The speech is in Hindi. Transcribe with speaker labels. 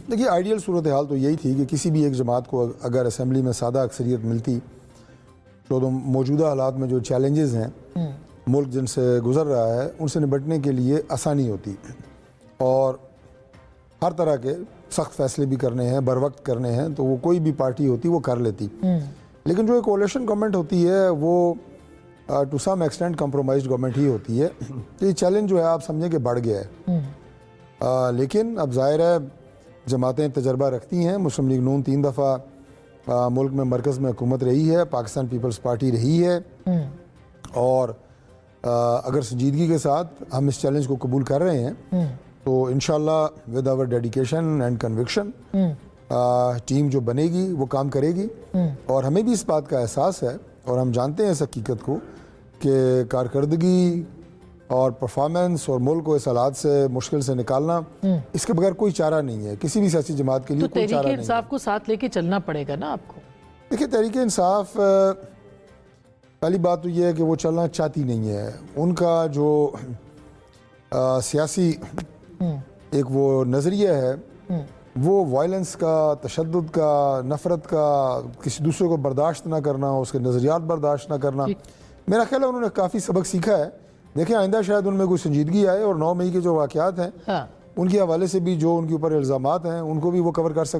Speaker 1: देखिए, आइडियल सूरत हाल तो यही थी कि किसी भी एक जमात को अगर असम्बली में सादा अक्सरियत मिलती तो मौजूदा हालात में जो चैलेंजेस हैं मुल्क जिनसे गुजर रहा है उनसे निपटने के लिए आसानी होती और हर तरह के सख्त फैसले भी करने हैं, बर वक्त करने हैं, तो वो कोई भी पार्टी होती वो कर लेती। लेकिन जो एक कोalition गवर्नमेंट होती है वो to some extent compromised government ही होती है। तो ये चैलेंज जो है आप समझें कि बढ़ गया है। लेकिन अब जाहिर है जमातें तजर्बा रखती हैं। मुस्लिम लीग नून 3 दफ़ा मुल्क में मरकज़ में हुकूमत रही है, पाकिस्तान पीपल्स पार्टी रही है, और अगर संजीदगी के साथ हम इस चैलेंज को कबूल कर रहे हैं तो इंशाल्लाह with our dedication and conviction team जो बनेगी वो काम करेगी। और हमें भी इस बात का एहसास है और हम जानते हैं इस हकीकत को कि कारकर्दगी और परफॉर्मेंस और मुल्क को इस हालात से मुश्किल से निकालना, इसके बगैर कोई चारा नहीं है किसी भी सियासी जमात के लिए।
Speaker 2: तो तहरीक इंसाफ को साथ लेके चलना पड़ेगा ना आपको।
Speaker 1: देखिए, तहरीक इंसाफ पहली बात तो ये है कि वो चलना चाहती नहीं है। उनका जो सियासी एक वो नज़रिया है वो वायलेंस का, तशद्दुद का, नफ़रत का, किसी दूसरे को बर्दाश्त ना करना, उसके नज़रियात बर्दाश्त ना करना। मेरा ख्याल है उन्होंने काफ़ी सबक सीखा है। देखिए, आइंदा शायद उनमें कोई संजीदगी आए और 9 मई के जो वाक़यात हैं उनके हवाले से भी जो उनके ऊपर इल्ज़ामात हैं उनको भी वो कवर कर सकते।